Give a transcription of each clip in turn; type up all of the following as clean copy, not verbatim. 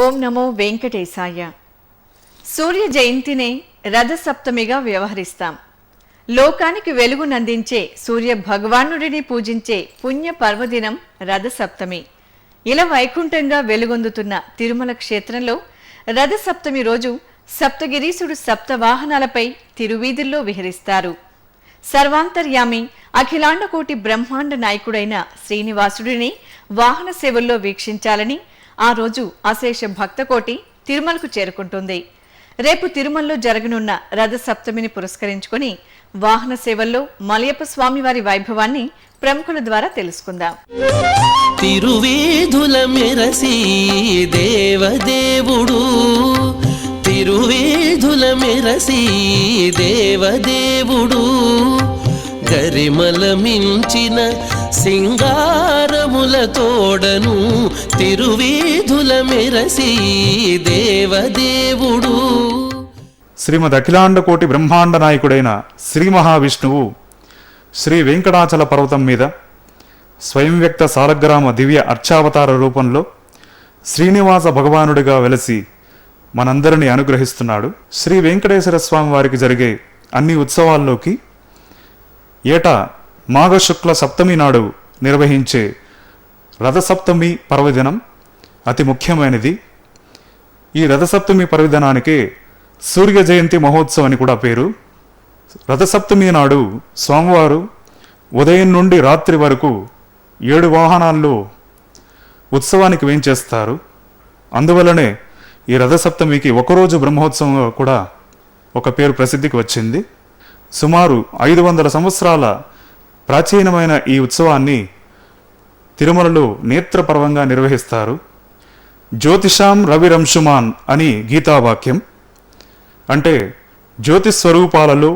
ఓం నమో వెంకటేశాయ. సూర్య జయంతినే రథసప్తమిగా వ్యవహరిస్తాం. లోకానికి వెలుగునందించే సూర్య భగవానుడిని పూజించే పుణ్య పర్వదినం రథసప్తమి. ఇలా వైకుంఠంగా వెలుగొందుతున్న తిరుమల క్షేత్రంలో రథసప్తమి రోజు సప్తగిరీసుడు సప్తవాహనాలపై తిరువీధుల్లో విహరిస్తారు. సర్వాంతర్యామి అఖిలాండకోటి బ్రహ్మాండ నాయకుడైన శ్రీనివాసుడిని వాహన సేవల్లో వీక్షించాలని ఆ రోజు అశేష భక్తకోటి తిరుమలకు చేరుకుంటుంది. రేపు తిరుమలలో జరగనున్న రథ సప్తమిని పురస్కరించుకొని వాహన సేవల్లో మలయప్ప స్వామివారి వైభవాన్ని ప్రముఖుల ద్వారా తెలుసుకుందాం. తిరువేధుల మెరసి దేవదేవుడు, తిరువేధుల మెరసి దేవదేవుడు, గరిమల మించిన సింగారముల తోడను తిరువేధుల మెరసి దేవదేవుడు. శ్రీమద్ అఖిలాండకోటి బ్రహ్మాండ నాయకుడైన శ్రీ మహావిష్ణువు శ్రీ వెంకటాచల పర్వతం మీద స్వయం వ్యక్త సాలగ్రామ దివ్య అర్చావతార రూపంలో శ్రీనివాస భగవానుడిగా వెలసి మనందరినీ అనుగ్రహిస్తున్నాడు. శ్రీ వెంకటేశ్వర స్వామి వారికి జరిగే అన్ని ఉత్సవాల్లోకి ఏటా మాఘశుక్ల సప్తమి నాడు నిర్వహించే రథసప్తమి పర్వదినం అతి ముఖ్యమైనది. ఈ రథసప్తమి పర్వదినానికి సూర్య జయంతి మహోత్సవం అని కూడా పేరు. రథసప్తమి నాడు స్వామివారు ఉదయం నుండి రాత్రి వరకు 7 వాహనాల్లో ఉత్సవానికి వేంచేస్తారు. అందువల్లనే ఈ రథసప్తమికి ఒకరోజు బ్రహ్మోత్సవంగా కూడా ఒక పేరు ప్రసిద్ధికి వచ్చింది. సుమారు 500 సంవత్సరాల ప్రాచీనమైన ఈ ఉత్సవాన్ని తిరుమలలో నేత్రపర్వంగా నిర్వహిస్తారు. జ్యోతిషాం రవిరంశుమాన్ అని గీతావాక్యం. అంటే జ్యోతిస్వరూపాలలో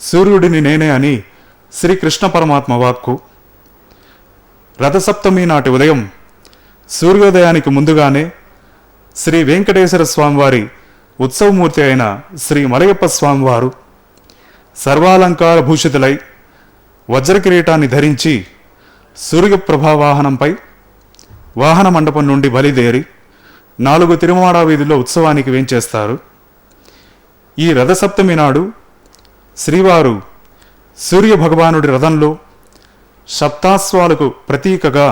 సూర్యుడిని నేనే అని శ్రీకృష్ణ పరమాత్మ వాక్కు. రథసప్తమి నాటి ఉదయం సూర్యోదయానికి ముందుగానే శ్రీ వెంకటేశ్వర స్వామివారి ఉత్సవమూర్తి అయిన శ్రీ మలయప్ప స్వామివారు సర్వాలంకార భూషితులై వజ్రకిరీటాన్ని ధరించి సూర్యప్రభా వాహనంపై వాహన మండపం నుండి బలిదేరి 4 తిరుమాడా వీధిలో ఉత్సవానికి వేంచేస్తారు. ఈ రథసప్తమి నాడు శ్రీవారు సూర్య భగవానుడి రథంలో సప్తాశ్వాలకు ప్రతీకగా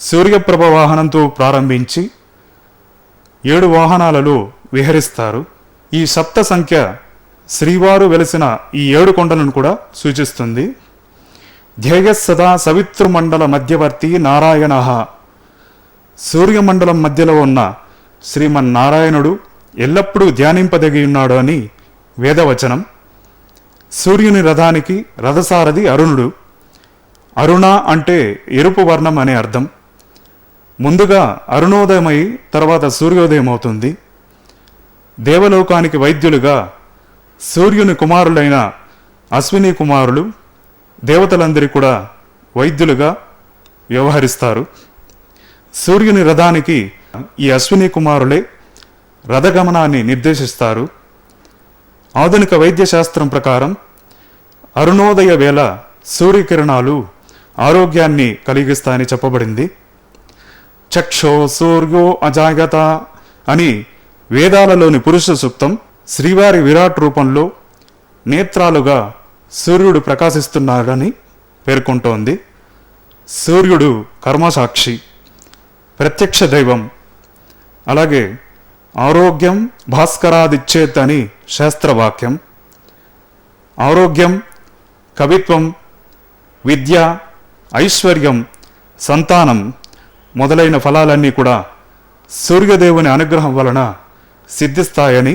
సూర్యప్రభ వాహనంతో ప్రారంభించి 7 వాహనాలలో విహరిస్తారు. ఈ సప్త సంఖ్య శ్రీవారు వెలసిన ఈ 7 కొండలను కూడా సూచిస్తుంది. ధ్యేయ సదా సవితృమండల మధ్యవర్తి నారాయణ. సూర్యమండలం మధ్యలో ఉన్న శ్రీమన్నారాయణుడు ఎల్లప్పుడూ ధ్యానింపదగి ఉన్నాడు అని వేదవచనం. సూర్యుని రథానికి రథసారథి అరుణుడు. అరుణ అంటే ఎరుపు వర్ణం అనే అర్థం. ముందుగా అరుణోదయమై తర్వాత సూర్యోదయం అవుతుంది. దేవలోకానికి వైద్యులుగా సూర్యుని కుమారులైన అశ్విని కుమారులు దేవతలందరి కూడా వైద్యులుగా వ్యవహరిస్తారు. సూర్యుని రథానికి ఈ అశ్విని కుమారులే రథగమనాన్ని నిర్దేశిస్తారు. ఆధునిక వైద్య శాస్త్రం ప్రకారం అరుణోదయ వేళ సూర్యకిరణాలు ఆరోగ్యాన్ని కలిగిస్తాయని చెప్పబడింది. చక్షో సూర్యో అజాగత అని వేదాలలోని పురుష సూక్తం శ్రీవారి విరాట్ రూపంలో నేత్రాలుగా సూర్యుడు ప్రకాశిస్తున్నాడని పేర్కొంటోంది. సూర్యుడు కర్మసాక్షి, ప్రత్యక్ష దైవం. అలాగే ఆరోగ్యం భాస్కరాదిచ్చేత్ అని శాస్త్రవాక్యం. ఆరోగ్యం, కవిత్వం, విద్య, ఐశ్వర్యం, సంతానం మొదలైన ఫలాలన్నీ కూడా సూర్యదేవుని అనుగ్రహం వలన సిద్ధిస్తాయని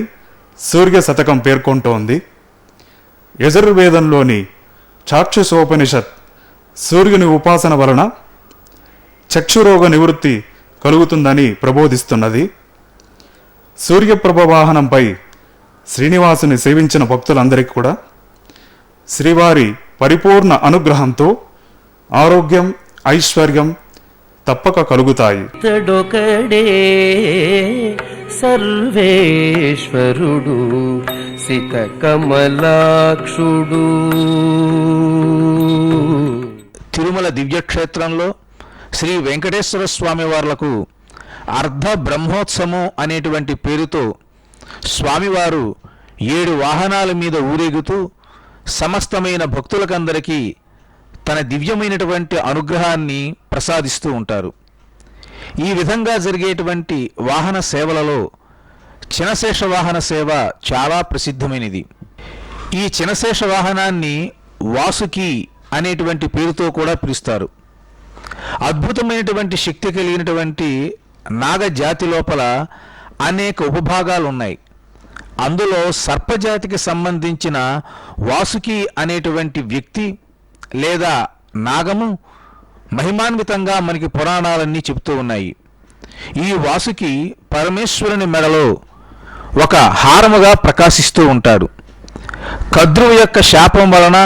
సూర్య శతకం పేర్కొంటోంది. యజుర్వేదంలోని చాక్షుషోపనిషత్ సూర్యుని ఉపాసన వలన చక్షురోగ నివృత్తి కలుగుతుందని ప్రబోధిస్తున్నది. సూర్యప్రభ వాహనంపై శ్రీనివాసుని సేవించిన భక్తులందరికీ కూడా శ్రీవారి పరిపూర్ణ అనుగ్రహంతో ఆరోగ్యం, ఐశ్వర్యం తప్పక కలుగుతాయి. తడొకడే సర్వేశ్వరుడు సిత కమలాక్షుడు. తిరుమల దివ్యక్షేత్రంలో శ్రీ వెంకటేశ్వర స్వామి వార్లకు అర్ధ బ్రహ్మోత్సవం అనేటువంటి పేరుతో స్వామివారు 7 వాహనాల మీద ఊరేగుతూ సమస్తమైన భక్తులకందరికీ తన దివ్యమైనటువంటి అనుగ్రహాన్ని ప్రసాదిస్తూ ఉంటారు. ఈ విధంగా జరిగేటువంటి వాహన సేవలలో చినశేష వాహన సేవ చాలా ప్రసిద్ధమైనది. ఈ చినశేష వాహనాన్ని వాసుకి అనేటువంటి పేరుతో కూడా పిలుస్తారు. అద్భుతమైనటువంటి శక్తి కలిగినటువంటి నాగజాతి లోపల అనేక ఉపభాగాలు ఉన్నాయి. అందులో సర్పజాతికి సంబంధించిన వాసుకి అనేటువంటి వ్యక్తి లేదా నాగము మహిమాన్వితంగా మనకి పురాణాలన్నీ చెబుతూ ఉన్నాయి. ఈ వాసుకి పరమేశ్వరుని మెడలో ఒక హారముగా ప్రకాశిస్తూ ఉంటాడు. కద్రువు యొక్క శాపం వలన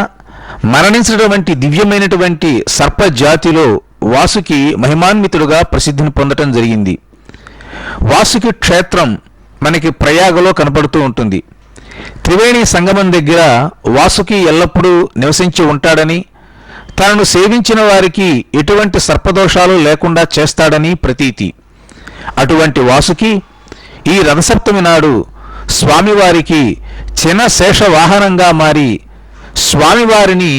మరణించినటువంటి దివ్యమైనటువంటి సర్పజాతిలో వాసుకి మహిమాన్వితుడుగా ప్రసిద్ధిని పొందటం జరిగింది. వాసుకి క్షేత్రం మనకి ప్రయాగలో కనపడుతూ ఉంటుంది. త్రివేణి సంగమం దగ్గర వాసుకి ఎల్లప్పుడూ నివసించి ఉంటాడని, తనను సేవించిన వారికి ఎటువంటి సర్పదోషాలు లేకుండా చేస్తాడని ప్రతీతి. అటువంటి వాసుకి ఈ రథసప్తమి నాడు స్వామివారికి చిన్న శేష వాహనంగా మారి స్వామివారిని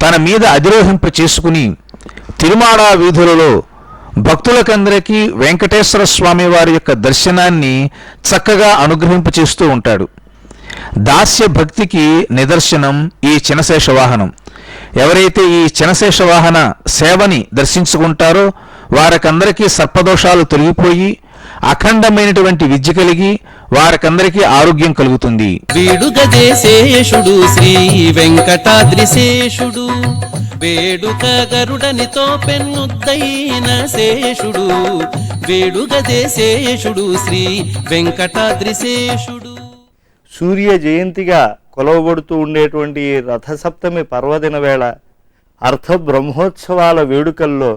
తన మీద అధిరోహింప చేసుకుని తిరుమాడ వీధులలో భక్తులకందరికీ వెంకటేశ్వర స్వామి వారి యొక్క దర్శనాన్ని చక్కగా అనుగ్రహింపచేస్తూ ఉంటాడు. దాస్య భక్తికి నిదర్శనం ఈ చినశేష వాహనం. ఎవరైతే ఈ చినశేష వాహన సేవని దర్శించుకుంటారో వారికందరికీ సర్పదోషాలు తొలగిపోయి అఖండమైనటువంటి విద్య కలిగి వారికందరికీ ఆరోగ్యం కలుగుతుంది. వీడుగదేశేషుడు శ్రీ వెంకటాద్రిశేషుడు, వేడుక గరుడనితో పెన్నుద్దైన శేషుడు, వేడుగదేశేషుడు శ్రీ వెంకటాద్రిశేషుడు. సూర్య జయంతిగా కొలవబడుతూ ఉండేటువంటి రథసప్తమి పర్వదిన వేళ అర్ధ బ్రహ్మోత్సవాల వేడుకల్లో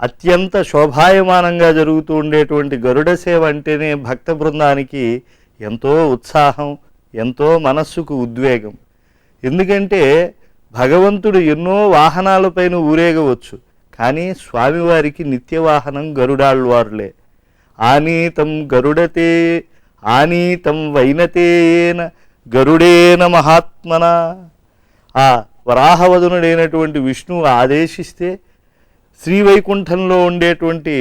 అత్యంత శోభాయమానంగా జరుగుతూ ఉండేటువంటి గరుడ సేవ అంటేనే భక్త బృందానికి ఎంతో ఉత్సాహం, ఎంతో మనస్సుకు ఉద్వేగం. ఎందుకంటే భగవంతుడు ఎన్నో వాహనాలపైన ఊరేగవచ్చు, కానీ స్వామివారికి నిత్యవాహనం గరుడాళ్వారులే. ఆనీతం గరుడతే ఆనీతం వైనతేన గరుడేన మహాత్మన. ఆ వరాహవదనుడైనటువంటి విష్ణువు ఆదేశిస్తే శ్రీవైకుంఠంలో ఉండేటువంటి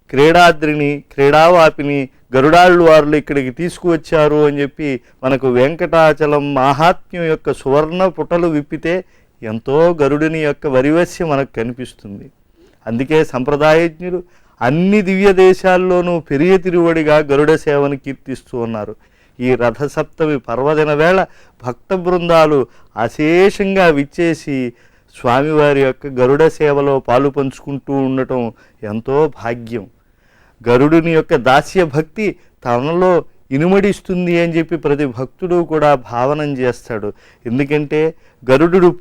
క్రీడాద్రిని, క్రీడావాపిని గరుడాళ్వారులు ఇక్కడికి తీసుకువచ్చారు అని చెప్పి మనకు వెంకటాచలం మహాత్మ్యం యొక్క సువర్ణ పుటలు విప్పితే ఎంతో గరుడిని యొక్క వరివస్య మనకు కనిపిస్తుంది. అందుకే సంప్రదాయజ్ఞులు అన్ని దివ్య దేశాల్లోనూ పెరియ తిరువడిగా గరుడ సేవను కీర్తిస్తూ ఉన్నారు. ఈ రథసప్తమి పర్వదిన వేళ భక్త బృందాలు అశేషంగా విచ్చేసి స్వామివారి యొక్క గరుడ సేవలో పాలు పంచుకుంటూ ఉండటం ఎంతో భాగ్యం. గరుడుని యొక్క దాస్య భక్తి తనలో ఇనుమడిస్తుంది అని చెప్పి ప్రతి భక్తుడు కూడా భావనం చేస్తాడు. ఎందుకంటే గరుడు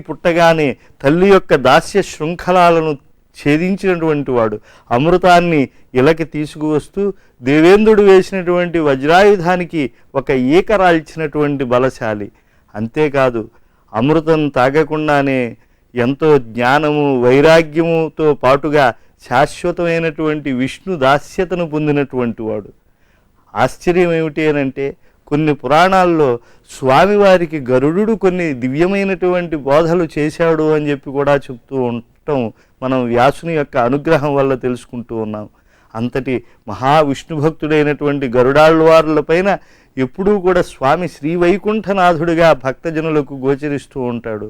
పుట్టగానే తల్లి యొక్క దాస్య శృంఖలాలను ఛేదించినటువంటి వాడు, అమృతాన్ని ఇలకి తీసుకువస్తూ దేవేంద్రుడు వేసినటువంటి వజ్రాయుధానికి ఒక ఈకరాల్చినటువంటి బలశాలి. అంతేకాదు అమృతం తాగకుండానే ఎంతో జ్ఞానము, వైరాగ్యముతో పాటుగా శాశ్వతమైనటువంటి విష్ణు దాస్యతను పొందినటువంటి వాడు. ఆశ్చర్యం ఏమిటి అనంటే కొన్ని పురాణాల్లో స్వామివారికి గరుడు కొన్ని దివ్యమైనటువంటి బోధలు చేశాడు అని చెప్పి కూడా చెప్తూ ఉండటం మనం వ్యాసుని యొక్క అనుగ్రహం వల్ల తెలుసుకుంటూ ఉన్నాం. అంతటి మహావిష్ణుభక్తుడైనటువంటి గరుడాళ్వారులపైన ఎప్పుడూ కూడా స్వామి శ్రీవైకుంఠనాథుడిగా భక్తజనులకు గోచరిస్తూ ఉంటాడు.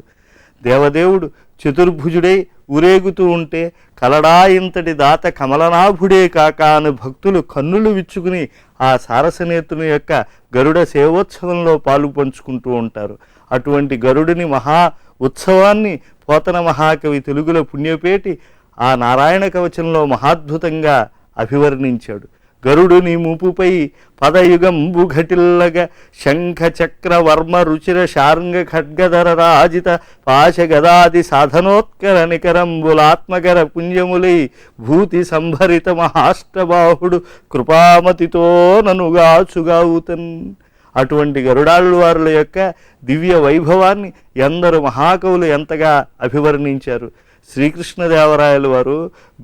దేవదేవుడు చతుర్భుజుడై ఊరేగుతూ ఉంటే కలడా ఇంతటి దాత కమలనాభుడే కాక అని భక్తులు కన్నులు విచ్చుకుని ఆ సారసనేతుని యొక్క గరుడ సేవోత్సవంలో పాలు పంచుకుంటూ ఉంటారు. అటువంటి గరుడిని మహా ఉత్సవాన్ని పోతన మహాకవి తెలుగులో పుణ్యపేటి ఆ నారాయణ కవచంలో మహాద్భుతంగా అభివర్ణించాడు. గరుడుని మూపుపై పదయుగంబు ఘటిల్లగ శంఖ చక్ర వర్మ రుచిర శార్ంగ ఖడ్గధర రాజిత పాశగదాది సాధనోత్కర నికరంబులాత్మకర పుంజములై భూతి సంభరిత మహాష్టబాహుడు కృపామతితో ననుగాచుగావుతన్. అటువంటి గరుడాళ్వారుల యొక్క దివ్య వైభవాన్ని ఎందరు మహాకవులు ఎంతగా అభివర్ణించారు. శ్రీకృష్ణదేవరాయల వారు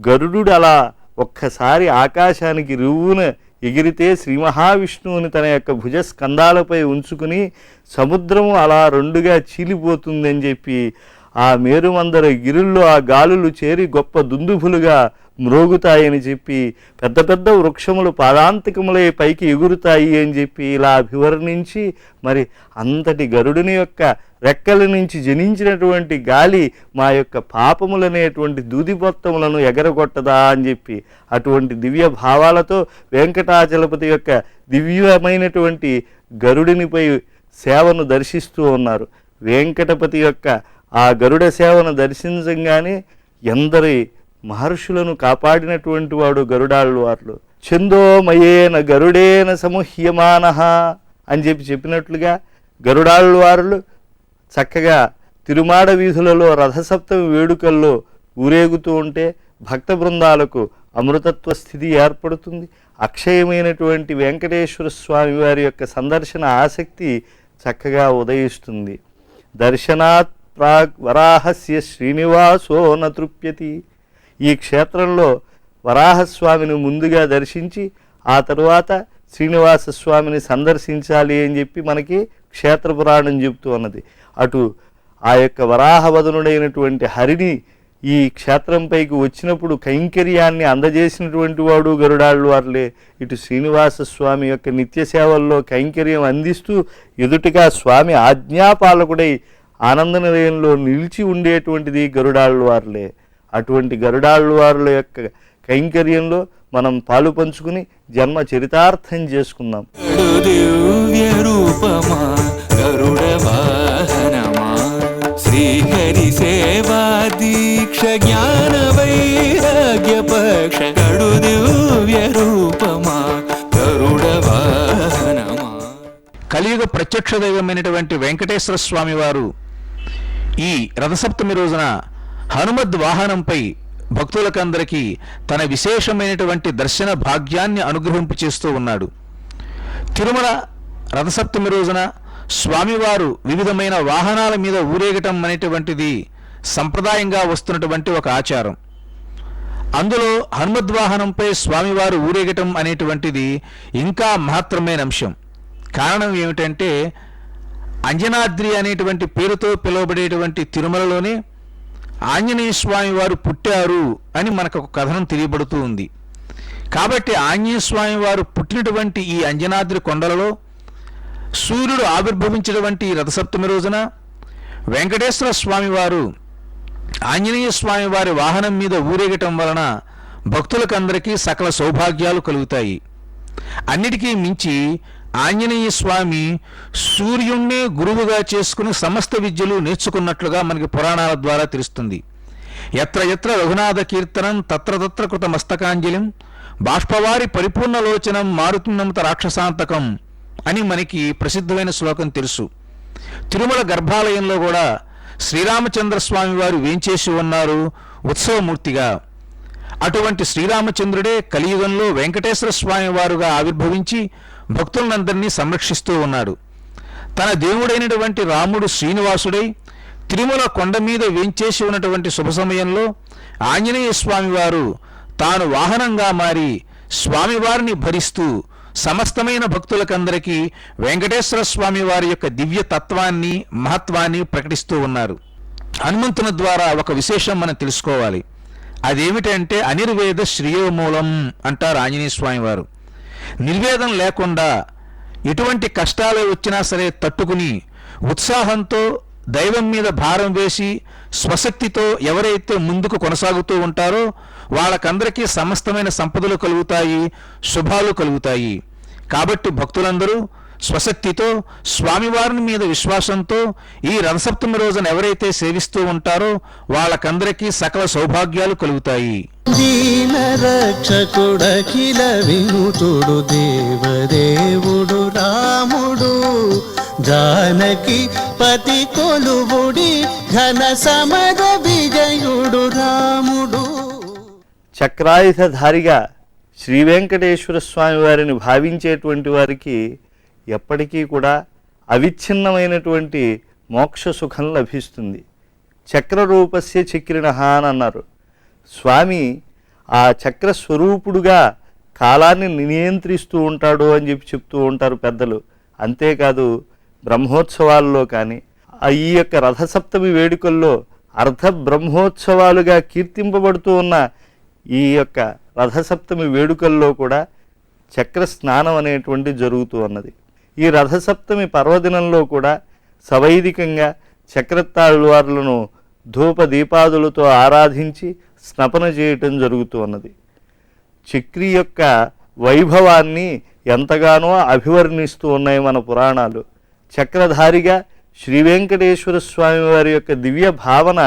గరుడు అలా ఒక్కసారి ఆకాశానికి రువ్వున ఎగిరితే శ్రీ మహావిష్ణువుని తన యొక్క భుజస్కంధాలపై ఉంచుకుని సముద్రము అలా రెండుగా చీలిపోతుందని చెప్పి ఆ మేరుమందర గిరుల్లో ఆ గాలులు చేరి గొప్ప దుందుభులుగా మ్రోగుతాయని చెప్పి పెద్ద పెద్ద వృక్షములు పాదాంతికములై పైకి ఎగురుతాయి అని చెప్పి ఇలా అభివర్ణించి మరి అంతటి గరుడుని యొక్క రెక్కల నుంచి జనించినటువంటి గాలి మా యొక్క పాపములనేటువంటి దూదిపొత్తములను ఎగరగొట్టదా అని చెప్పి అటువంటి దివ్య భావాలతో వెంకటాచలపతి యొక్క దివ్యమైనటువంటి గరుడినిపై సేవను దర్శిస్తూ ఉన్నారు. వెంకటపతి యొక్క ఆ గరుడ సేవను దర్శించగానే ఎందరి మహర్షులను కాపాడినటువంటి వాడు గరుడాళ్వార్లు. ఛందోమయేన గరుడేన సముహ్యమానః అని చెప్పినట్లుగా గరుడాళ్వార్లు చక్కగా తిరుమాడ వీధులలో రథసప్తమి వేడుకల్లో ఊరేగుతూ ఉంటే భక్త బృందాలకు అమృతత్వ స్థితి ఏర్పడుతుంది. అక్షయమైనటువంటి వెంకటేశ్వర స్వామి వారి యొక్క సందర్శన ఆసక్తి చక్కగా ఉదయిస్తుంది. దర్శనాత్ ప్రాగ్ వరాహస్య శ్రీనివాసో న తృప్యతి. ఈ క్షేత్రంలో వరాహస్వామిని ముందుగా దర్శించి ఆ తరువాత శ్రీనివాస స్వామిని సందర్శించాలి అని చెప్పి మనకి క్షేత్ర పురాణం చెబుతూ ఉన్నది. అటు ఆ యొక్క వరాహవదనుడైనటువంటి హరిని ఈ క్షేత్రంపైకి వచ్చినప్పుడు కైంకర్యాన్ని అందజేసినటువంటి వాడు గరుడాళ్వార్లే. ఇటు శ్రీనివాస స్వామి యొక్క నిత్య సేవల్లో కైంకర్యం అందిస్తూ ఎదుటిగా స్వామి ఆజ్ఞాపాలకుడై ఆనంద నిలయంలో నిలిచి ఉండేటువంటిది గరుడాళ్వార్లే. అటువంటి గరుడాళ్వార్ల యొక్క కైంకర్యంలో మనం పాలు పంచుకుని జన్మ చరితార్థం చేసుకుందాం. దివ్య రూపమా గరుడ వాహనమా శ్రీహరి సేవా దీక్ష జ్ఞాన వైరాగ్య పక్ష గడు దివ్య రూపమా గరుడ వాహనమా. కలియుగ ప్రత్యక్ష దైవమైనటువంటి వెంకటేశ్వర స్వామి వారు ఈ రథసప్తమి రోజున హనుమద్ వాహనంపై భక్తులకందరికీ తన విశేషమైనటువంటి దర్శన భాగ్యాన్ని అనుగ్రహింపు చేస్తూ ఉన్నాడు. తిరుమల రథసప్తమి రోజున స్వామివారు వివిధమైన వాహనాల మీద ఊరేగటం అనేటువంటిది సంప్రదాయంగా వస్తున్నటువంటి ఒక ఆచారం. అందులో హనుమద్వాహనంపై స్వామివారు ఊరేగటం అనేటువంటిది ఇంకా మహత్తరమైన అంశం. కారణం ఏమిటంటే అంజనాద్రి అనేటువంటి పేరుతో పిలువబడేటువంటి తిరుమలలోనే ఆంజనేయ స్వామి వారు పుట్టారు అని మనకు ఒక కథనం తెలియబడుతూ ఉంది. కాబట్టి ఆంజనేయ స్వామి వారు పుట్టినటువంటి ఈ అంజనాద్రి కొండలలో సూర్యుడు ఆవిర్భవించినటువంటి ఈ రథసప్తమి రోజున వెంకటేశ్వర స్వామి వారు ఆంజనేయ స్వామి వారి వాహనం మీద ఊరేగటం వలన భక్తులకందరికీ సకల సౌభాగ్యాలు కలుగుతాయి. అన్నిటికీ మించి ఆంజనేయ స్వామి సూర్యుణ్ణే గురువుగా చేసుకుని సమస్త విద్యలు నేర్చుకున్నట్లుగా మనకి పురాణాల ద్వారా తెలుస్తుంది. ఎత్ర ఎత్ర రఘునాథ కీర్తనం తత్ర తత్ర కృత మస్తకాంజలిం బాష్పవారి పరిపూర్ణలోచనం మారుతున్నంత రాక్షసాంతకం అని మనకి ప్రసిద్ధమైన శ్లోకం తెలుసు. తిరుమల గర్భాలయంలో కూడా శ్రీరామచంద్ర స్వామి వారు వేంచేసి ఉన్నారు ఉత్సవమూర్తిగా. అటువంటి శ్రీరామచంద్రుడే కలియుగంలో వెంకటేశ్వర స్వామి వారుగా ఆవిర్భవించి భక్తులందరినీ సంరక్షిస్తూ ఉన్నాడు. తన దేవుడైనటువంటి రాముడు శ్రీనివాసుడై తిరుమల కొండ మీద వేంచేసి ఉన్నటువంటి శుభ సమయంలో ఆంజనేయ స్వామి వారు తాను వాహనంగా మారి స్వామివారిని భరిస్తూ సమస్తమైన భక్తులకందరికీ వెంకటేశ్వర స్వామి వారి యొక్క దివ్య తత్వాన్ని మహత్వాన్ని ప్రకటిస్తూ ఉన్నారు. హనుమంతుని ద్వారా ఒక విశేషం మనం తెలుసుకోవాలి. అదేమిటంటే అనిర్వేద శ్రేయోమూలం అంటారు ఆంజనేయ స్వామి వారు. నిర్వేదం లేకుండా ఎటువంటి కష్టాలు వచ్చినా సరే తట్టుకుని ఉత్సాహంతో దైవం మీద భారం వేసి స్వశక్తితో ఎవరైతే ముందుకు కొనసాగుతూ ఉంటారో వాళ్ళకందరికీ సమస్తమైన సంపదలు కలుగుతాయి, శుభాలు కలుగుతాయి. కాబట్టి భక్తులందరూ స్వశక్తితో స్వామివారిని మీద విశ్వాసంతో ఈ రథసప్తమి రోజున ఎవరైతే సేవిస్తూ ఉంటారో వాళ్ళకందరికీ సకల సౌభాగ్యాలు కలుగుతాయి. దీన రక్షకుడఖిల వినుతుడు దేవదేవుడు రాముడు జానకి పతి కొలువుడి ఘన సమర విజయుడు రాముడు. చక్రాయుధధారిగా శ్రీ వెంకటేశ్వర స్వామి వారిని భావించేటువంటి వారికి ఎప్పటికీ కూడా అవిచ్ఛిన్నమైనటువంటి మోక్ష సుఖం లభిస్తుంది. చక్రరూపస్య చక్రిణః అని అన్నారు. స్వామి ఆ చక్ర స్వరూపుడుగా కాలాన్ని నియంత్రిస్తూ ఉంటాడు అని చెప్తూ ఉంటారు పెద్దలు. అంతేకాదు బ్రహ్మోత్సవాల్లో కానీ ఈ యొక్క రథసప్తమి వేడుకల్లో అర్ధ బ్రహ్మోత్సవాలుగా కీర్తింపబడుతూ ఉన్న ఈ యొక్క రథసప్తమి వేడుకల్లో కూడా చక్ర స్నానం అనేటువంటి జరుగుతూ ఉన్నది. ఈ రథసప్తమి పర్వదినంలో కూడా సవైదికంగా చక్రతాళ్వార్లను ధూప దీపాదులతో ఆరాధించి స్నపన చేయటం జరుగుతూ ఉన్నది. చక్రి యొక్క వైభవాన్ని ఎంతగానో అభివర్ణిస్తూ ఉన్నాయి మన పురాణాలు. చక్రధారిగా శ్రీ వెంకటేశ్వర స్వామి వారి యొక్క దివ్య భావన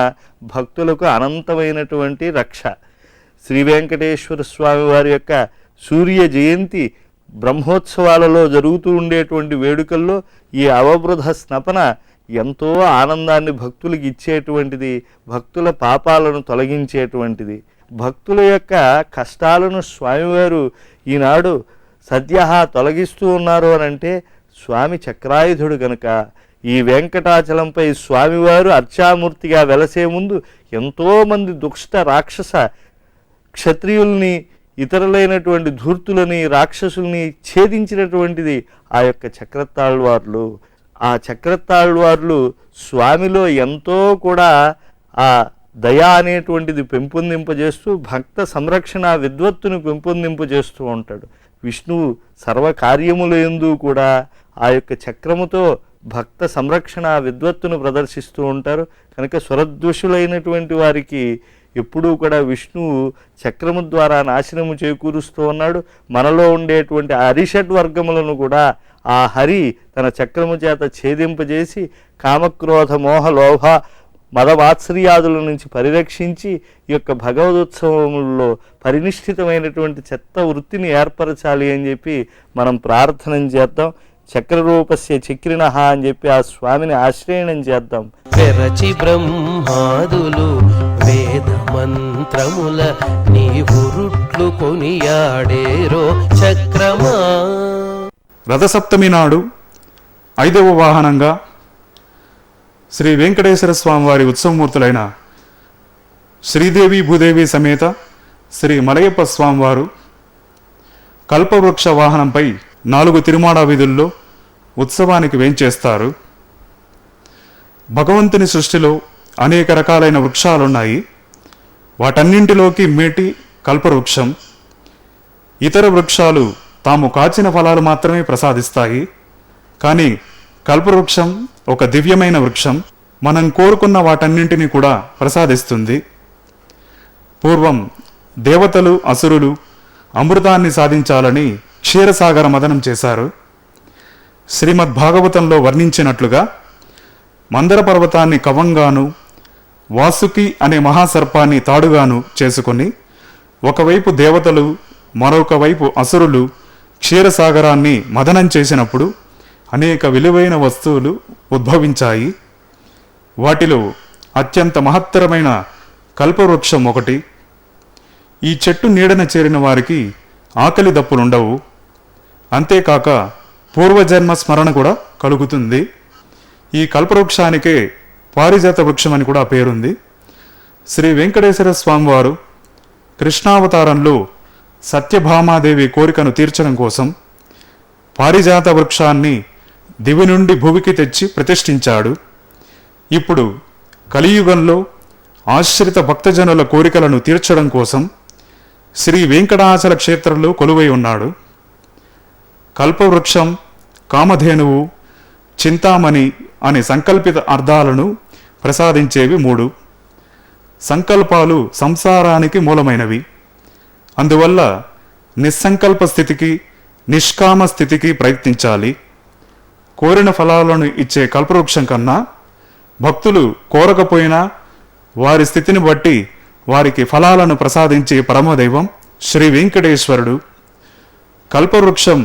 భక్తులకు అనంతమైనటువంటి రక్ష. శ్రీ వెంకటేశ్వర స్వామి వారి యొక్క సూర్య జయంతి బ్రహ్మోత్సవాలలో జరుగుతూ ఉండేటువంటి వేడుకల్లో ఈ అవబృధ స్నపన ఎంతో ఆనందాన్ని భక్తులకు ఇచ్చేటువంటిది, భక్తుల పాపాలను తొలగించేటువంటిది. భక్తుల యొక్క కష్టాలను స్వామివారు ఈనాడు సద్య తొలగిస్తూ ఉన్నారు అని అంటే స్వామి చక్రాయుధుడు కనుక. ఈ వెంకటాచలంపై స్వామివారు అర్చామూర్తిగా వెలసే ముందు ఎంతోమంది దుష్ట రాక్షస క్షత్రియుల్ని, ఇతరులైనటువంటి ధూర్తులని, రాక్షసుల్ని ఛేదించినటువంటిది ఆ యొక్క చక్రతాళ్వార్లు. ఆ చక్రతాళ్వార్లు స్వామిలో ఎంతో కూడా ఆ దయ అనేటువంటిది పెంపొందింపజేస్తూ భక్త సంరక్షణ విద్వత్తును పెంపొందింపజేస్తూ ఉంటాడు. విష్ణువు సర్వకార్యముల యందు కూడా ఆ యొక్క చక్రముతో భక్త సంరక్షణ విద్వత్తును ప్రదర్శిస్తూ ఉంటారు. కనుక సురద్వషులైనటువంటి వారికి ఎప్పుడూ కూడా విష్ణువు చక్రము ద్వారా నాశనము చేకూరుస్తూ ఉన్నాడు. మనలో ఉండేటువంటి అరిషడ్ వర్గములను కూడా ఆ హరి తన చక్రము చేత ఛేదింపజేసి కామక్రోధ మోహ లోభ మదవాత్సర్యాదుల నుంచి పరిరక్షించి ఈ యొక్క భగవదోత్సవములలో పరినిష్ఠితమైనటువంటి చెత్త వృత్తిని ఏర్పరచాలి అని చెప్పి మనం ప్రార్థన చేద్దాం. చక్రరూపస్య చక్రిణః అని చెప్పి ఆ స్వామిని ఆశ్రయణం చేద్దాం. పెరచి బ్రహ్మాదులు వేద మంత్రముల నీ ఉరుట్లు కొనియాడేరో చక్రమా. రథసప్తమి నాడు 5వ వాహనంగా శ్రీ వెంకటేశ్వర స్వామి వారి ఉత్సవమూర్తులైన శ్రీదేవి భూదేవి సమేత శ్రీ మలయప్ప స్వామివారు కల్పవృక్ష వాహనంపై 4 తిరుమాడ వీధుల్లో ఉత్సవానికి వేంచేస్తారు. భగవంతుని సృష్టిలో అనేక రకాలైన వృక్షాలున్నాయి. వాటన్నింటిలోకి మేటి కల్పవృక్షం. ఇతర వృక్షాలు తాము కాచిన ఫలాలు మాత్రమే ప్రసాదిస్తాయి. కానీ కల్పవృక్షం ఒక దివ్యమైన వృక్షం. మనం కోరుకున్న వాటన్నింటినీ కూడా ప్రసాదిస్తుంది. పూర్వం దేవతలు, అసురులు అమృతాన్ని సాధించాలని క్షీరసాగర మదనం చేశారు. శ్రీమద్ భాగవతంలో వర్ణించినట్లుగా మందర పర్వతాన్ని కవంగాను, వాసుకి అనే మహాసర్పాన్ని తాడుగాను చేసుకుని ఒకవైపు దేవతలు, మరొక వైపు అసురులు క్షీరసాగరాన్ని మదనం చేసినప్పుడు అనేక విలువైన వస్తువులు ఉద్భవించాయి. వాటిలో అత్యంత మహత్తరమైన కల్పవృక్షం ఒకటి. ఈ చెట్టు నీడన చేరిన వారికి ఆకలి దప్పులుండవు. అంతేకాక పూర్వజన్మ స్మరణ కూడా కలుగుతుంది. ఈ కల్పవృక్షానికే పారిజాత వృక్షం అని కూడా పేరుంది. శ్రీ వెంకటేశ్వర స్వామివారు కృష్ణావతారంలో సత్యభామాదేవి కోరికను తీర్చడం కోసం పారిజాత వృక్షాన్ని దివి నుండి భూమికి తెచ్చి ప్రతిష్ఠించాడు. ఇప్పుడు కలియుగంలో ఆశ్రిత భక్తజనుల కోరికలను తీర్చడం కోసం శ్రీ వెంకటాచల క్షేత్రంలో కొలువై ఉన్నాడు. కల్పవృక్షం, కామధేనువు, చింతామణి అనే సంకల్పిత అర్థాలను ప్రసాదించేవి 3. సంకల్పాలు సంసారానికి మూలమైనవి. అందువల్ల నిస్సంకల్ప స్థితికి, నిష్కామ స్థితికి ప్రయత్నించాలి. కోరిన ఫలాలను ఇచ్చే కల్పవృక్షం కన్నా భక్తులు కోరకపోయినా వారి స్థితిని బట్టి వారికి ఫలాలను ప్రసాదించే పరమదైవం శ్రీ వెంకటేశ్వరుడు. కల్పవృక్షం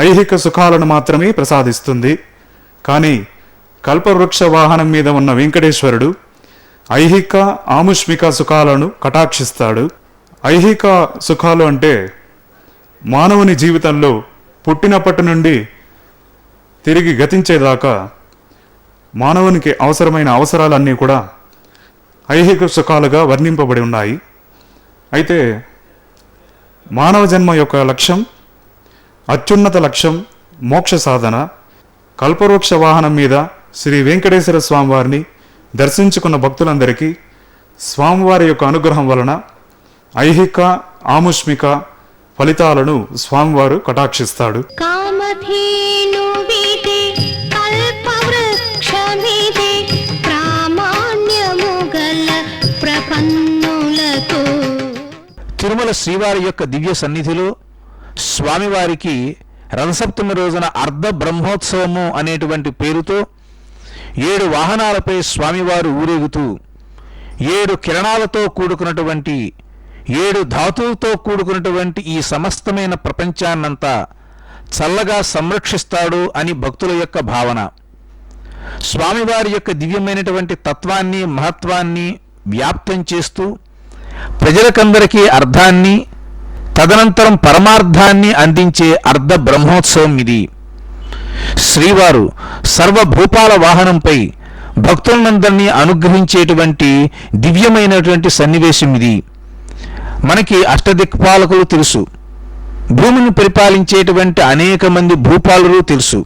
ఐహిక సుఖాలను మాత్రమే ప్రసాదిస్తుంది. కానీ కల్పవృక్ష వాహనం మీద ఉన్న వెంకటేశ్వరుడు ఐహిక, ఆముష్మిక సుఖాలను కటాక్షిస్తాడు. ఐహిక సుఖాలు అంటే మానవుని జీవితంలో పుట్టినప్పటి నుండి తిరిగి గతించేదాకా మానవునికి అవసరమైన అవసరాలన్నీ కూడా ఐహిక సుఖాలుగా వర్ణింపబడి ఉన్నాయి. అయితే మానవ జన్మ యొక్క లక్ష్యం, అత్యున్నత లక్ష్యం మోక్ష సాధన. కల్పవృక్ష వాహనం మీద శ్రీ వెంకటేశ్వర స్వామివారిని దర్శించుకున్న భక్తులందరికీ స్వామివారి యొక్క అనుగ్రహం వలన ఐహిక ఆముష్మిక ఫలితాలను స్వామివారు కటాక్షిస్తాడు. కామధేను వీటే కల్పవృక్షమిదే ప్రామాణ్యము గల ప్రపన్నులతో. తిరుమల శ్రీవారి యొక్క దివ్య సన్నిధిలో స్వామివారికి రథసప్తమి రోజున అర్ధ బ్రహ్మోత్సవము అనేటువంటి పేరుతో 7 వాహనాలపై స్వామివారు ఊరేగుతూ 7 కిరణాలతో కూడుకున్నటువంటి 7 ధాతువులతో కూడుకున్నటువంటి ఈ సమస్తమైన ప్రపంచాన్నంతా చల్లగా సంరక్షిస్తాడు అని భక్తుల యొక్క భావన. స్వామివారి యొక్క దివ్యమైనటువంటి తత్వాన్ని మహత్వాన్ని వ్యాప్తం చేస్తూ ప్రజలకందరికీ అర్థాన్ని తదనంతరం పరమార్థాన్ని అందించే అర్ధ బ్రహ్మోత్సవం ఇది. శ్రీవారు సర్వభూపాల వాహనంపై భక్తులందరినీ అనుగ్రహించేటువంటి దివ్యమైనటువంటి సన్నివేశం ఇది. మనకి అష్టదిక్పాలకులు తెలుసు, భూమిని పరిపాలించేటువంటి అనేక మంది భూపాలురు తెలుసు.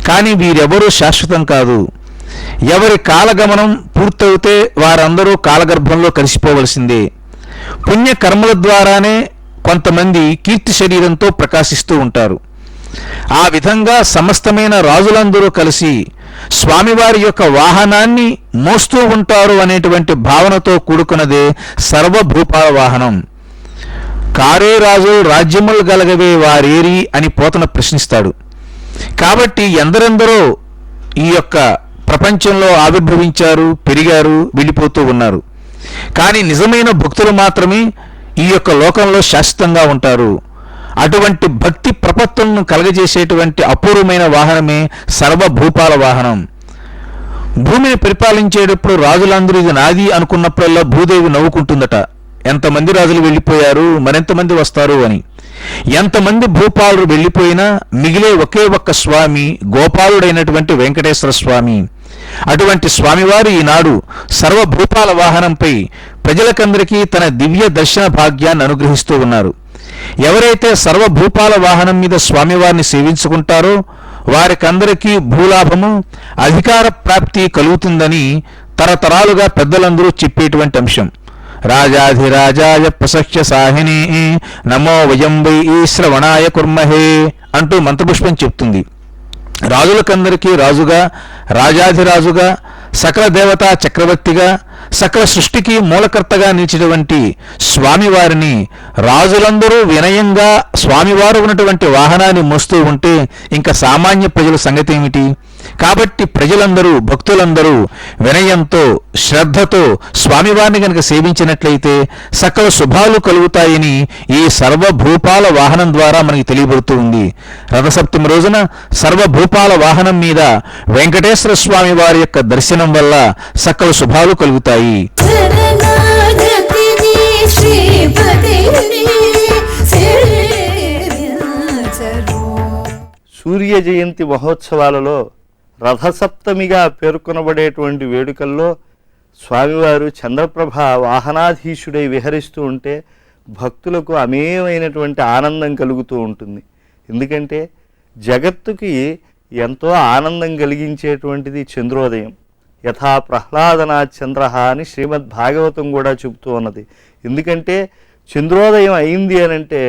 కానీ వీరెవరూ శాశ్వతం కాదు. ఎవరి కాలగమనం పూర్తవుతే వారందరూ కాలగర్భంలో కలిసిపోవలసిందే. పుణ్యకర్మల ద్వారానే కొంతమంది కీర్తి శరీరంతో ప్రకాశిస్తూ ఉంటారు. ఆ విధంగా సమస్తమైన రాజులందరూ కలిసి స్వామివారి యొక్క వాహనాన్ని మోస్తూ ఉంటారు అనేటువంటి భావనతో కూడుకున్నదే సర్వభూపాల వాహనం. కారే రాజు రాజ్యములు గలగవే వారేరి అని పోతన ప్రశ్నిస్తాడు. కాబట్టి ఎందరెందరో ఈ యొక్క ప్రపంచంలో ఆవిర్భవించారు, పెరిగారు, వెళ్ళిపోతూ ఉన్నారు. కానీ నిజమైన భక్తులు మాత్రమే ఈ యొక్క లోకంలో శాశ్వతంగా ఉంటారు. అటువంటి భక్తి ప్రపత్తులను కలగజేసేటువంటి అపూర్వమైన వాహనమే సర్వభూపాల వాహనం. భూమిని పరిపాలించేటప్పుడు రాజులందరూ ఇది నాది అనుకున్నప్పుడల్లా భూదేవి నవ్వుకుంటుందట. ఎంతమంది రాజులు వెళ్ళిపోయారు, మరెంతమంది వస్తారు అని. ఎంతమంది భూపాలురు వెళ్ళిపోయినా మిగిలే ఒకే ఒక్క స్వామి గోపాలుడైనటువంటి వెంకటేశ్వర స్వామి. అటువంటి స్వామివారు ఈనాడు సర్వభూపాల వాహనంపై ప్రజలకందరికీ తన దివ్య దర్శన భాగ్యాన్ని అనుగ్రహిస్తూ ఉన్నారు. ఎవరైతే సర్వభూపాల వాహనం మీద స్వామివారిని సేవించుకుంటారో వారికందరికీ భూలాభము, అధికార ప్రాప్తి కలుగుతుందని తరతరాలుగా పెద్దలందరూ చెప్పేటువంటి అంశం. రాజాధిరాజాయ ప్రసఖ్య సాహిని నమో వయం వై శ్రవణాయ కుర్మహే అంటూ మంత్రపుష్పం చెప్తుంది. రాజులకందరికీ రాజుగా, రాజాధిరాజుగా, సకల దేవతా చక్రవర్తిగా, సకల సృష్టికి మూలకర్తగా నిలిచినటువంటి స్వామివారిని రాజులందరూ వినయంగా స్వామివారు ఉన్నటువంటి వాహనాన్ని మోస్తూ ఉంటే ఇంకా సామాన్య ప్రజల సంగతి ఏమిటి? కాబట్టి ప్రజలందరూ, భక్తులందరూ వినయంతో, శ్రద్ధతో స్వామివారిని కనుక సేవించినట్లయితే సకల శుభాలు కలుగుతాయని ఈ సర్వభూపాల వాహనం ద్వారా మనకి తెలియబడుతూ ఉంది. రథసప్తమి రోజున సర్వభూపాల వాహనం మీద వెంకటేశ్వర స్వామి వారి యొక్క దర్శనం వల్ల సకల శుభాలు కలుగుతాయి. సూర్య జయంతి మహోత్సవాలలో రథసప్తమిగా పేర్కొనబడేటువంటి వేడుకల్లో స్వామివారు చంద్రప్రభ వాహనాధీశుడై విహరిస్తూ ఉంటే భక్తులకు అమేమైనటువంటి ఆనందం కలుగుతూ ఉంటుంది. ఎందుకంటే జగత్తుకి ఎంతో ఆనందం కలిగించేటువంటిది చంద్రోదయం. యథా ప్రహ్లాదనా చంద్ర అని శ్రీమద్ భాగవతం కూడా చెబుతూ ఉన్నది. ఎందుకంటే చంద్రోదయం అయింది అనంటే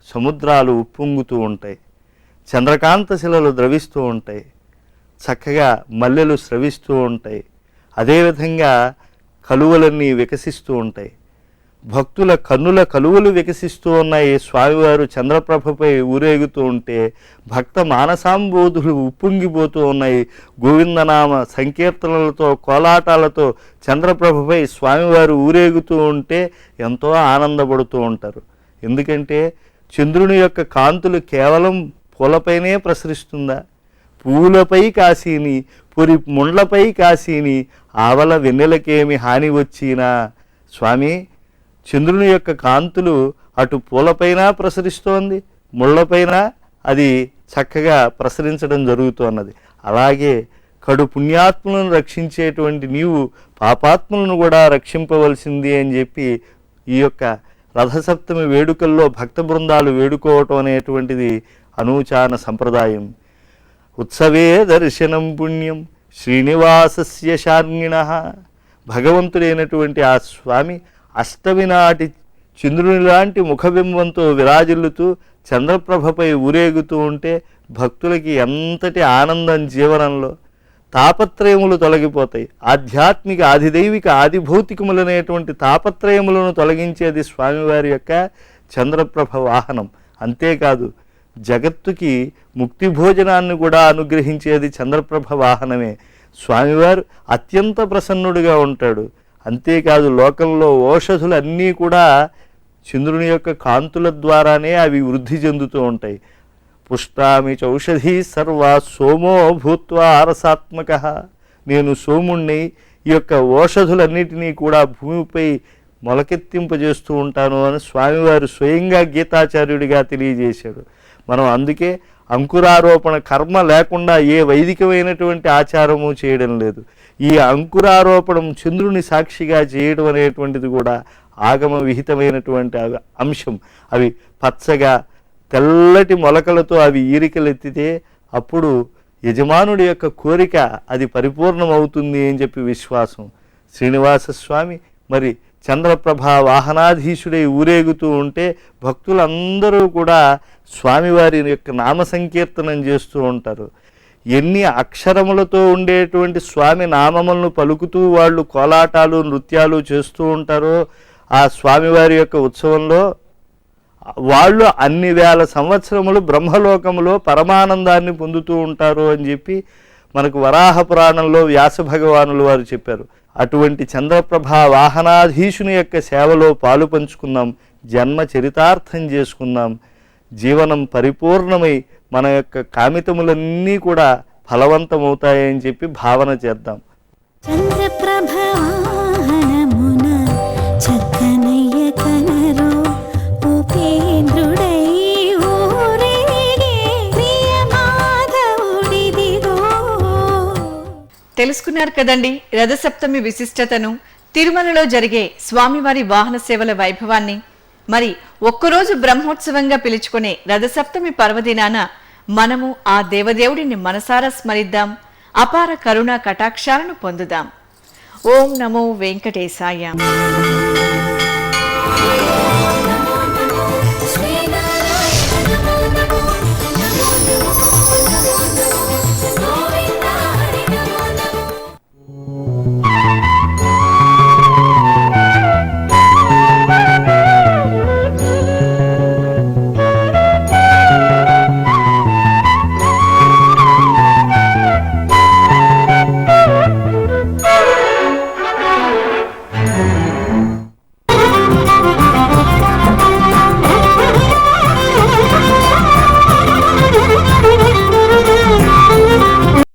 సముద్రాలు ఉప్పొంగుతూ ఉంటాయి, చంద్రకాంత శిలలు ద్రవిస్తూ ఉంటాయి, చక్కగా మల్లెలు స్రవిస్తూ ఉంటాయి, అదేవిధంగా కలువలన్నీ వికసిస్తూ ఉంటాయి. భక్తుల కన్నుల కలువలు వికసిస్తూ ఉన్నాయి. స్వామివారు చంద్రప్రభపై ఊరేగుతూ ఉంటే భక్త మానసాంబోధులు ఉప్పొంగిపోతూ ఉన్నాయి. గోవిందనామ సంకీర్తనలతో, కోలాటాలతో చంద్రప్రభపై స్వామివారు ఊరేగుతూ ఉంటే ఎంతో ఆనందపడుతూ ఉంటారు. ఎందుకంటే చంద్రుని యొక్క కాంతులు కేవలం పూలపైనే ప్రసరిస్తుందా? పువ్వులపై కాశీని, పురి ముండ్లపై కాశీని, ఆవల వెన్నెలకేమి హాని వచ్చినా. స్వామి, చంద్రుని యొక్క కాంతులు అటు పూలపైన ప్రసరిస్తోంది, ముళ్ళపైన అది చక్కగా ప్రసరించడం జరుగుతున్నది. అలాగే కడు పుణ్యాత్ములను రక్షించేటువంటి నీవు పాపాత్ములను కూడా రక్షింపవలసింది అని చెప్పి ఈ యొక్క రథసప్తమి వేడుకల్లో భక్త బృందాలు వేడుకోవటం అనేటువంటిది అనూచాన సంప్రదాయం. ఉత్సవే దర్శనం పుణ్యం శ్రీనివాసస్య శార్ంగిణ. భగవంతుడైనటువంటి ఆ స్వామి అష్టమి నాటి చంద్రుని లాంటి ముఖబింబంతో విరాజిల్లుతూ చంద్రప్రభపై ఊరేగుతూ ఉంటే భక్తులకి ఎంతటి ఆనందం జీవనంలో. తాపత్రయములు తొలగిపోతాయి. ఆధ్యాత్మిక ఆదిదైవిక ఆదిభౌతికములనేటువంటి తాపత్రయములను తొలగించేది స్వామివారి యొక్క చంద్రప్రభ వాహనం. అంతేకాదు జగత్తుకి ముక్తి భోజనాన్ని కూడా అనుగ్రహించేది చంద్రప్రభ వాహనమే. స్వామివారు అత్యంత ప్రసన్నుడిగా ఉంటాడు. అంతేకాదు లోకంలో ఓషధులు అన్నీ కూడా చంద్రుని యొక్క కాంతుల ద్వారానే అవి వృద్ధి చెందుతూ ఉంటాయి. పుష్టామి చౌషధీ సర్వా సోమో భూత్వా రసాత్మక. నేను సోముణ్ణి, ఈ యొక్క ఓషధులన్నిటినీ కూడా భూమిపై మొలకెత్తింపజేస్తూ ఉంటాను అని స్వామివారు స్వయంగా గీతాచార్యుడిగా తెలియజేశాడు. మనం అందుకే అంకురారోపణ కర్మ లేకుండా ఏ వైదికమైనటువంటి ఆచారము చేయడం లేదు. ఈ అంకురారోపణం చంద్రుని సాక్షిగా చేయడం అనేటువంటిది కూడా ఆగమ విహితమైనటువంటి అంశం. అవి పచ్చగా తెల్లటి మొలకలతో అవి ఈరికలెత్తితే అప్పుడు యజమానుడి యొక్క కోరిక అది పరిపూర్ణమవుతుంది అని చెప్పి విశ్వాసం. శ్రీనివాసస్వామి మరి చంద్రప్రభ వాహనాధీశుడై ఊరేగుతూ ఉంటే భక్తులందరూ కూడా స్వామివారి యొక్క నామ సంకీర్తనం చేస్తూ ఉంటారు. ఎన్ని అక్షరములతో ఉండేటువంటి స్వామి నామములను పలుకుతూ వాళ్ళు కోలాటాలు నృత్యాలు చేస్తూ ఉంటారో ఆ స్వామివారి యొక్క ఉత్సవంలో వాళ్ళు అన్ని వేల సంవత్సరములు బ్రహ్మలోకములో పరమానందాన్ని పొందుతూ ఉంటారు అని చెప్పి మనకు వరాహ పురాణంలో వ్యాస భగవానులు వారు చెప్పారు. అటువంటి చంద్రప్రభ వాహనాధీశుని యొక్క సేవలో పాలు పంచుకుందాం, జన్మ చరితార్థం చేసుకుందాం. జీవనం పరిపూర్ణమై మన యొక్క కామితములన్నీ కూడా ఫలవంతమవుతాయని చెప్పి భావన చేద్దాం. చంద్రప్రభ వాహనమున చక్కనయ్య కనరో ఉపేంద్రుడై ఊరేగే ప్రియమాధవుడిదిగో. తెలుసుకున్నారు కదండి రథసప్తమి విశిష్టతను, తిరుమలలో జరిగే స్వామివారి వాహన సేవల వైభవాన్ని. మరి ఒక్కరోజు బ్రహ్మోత్సవంగా పిలుచుకునే రథసప్తమి పర్వదినాన మనము ఆ దేవదేవుడిని మనసారా స్మరిద్దాం, అపార కరుణా కటాక్షాలను పొందుదాం. ఓం నమో వెంకటేశాయ.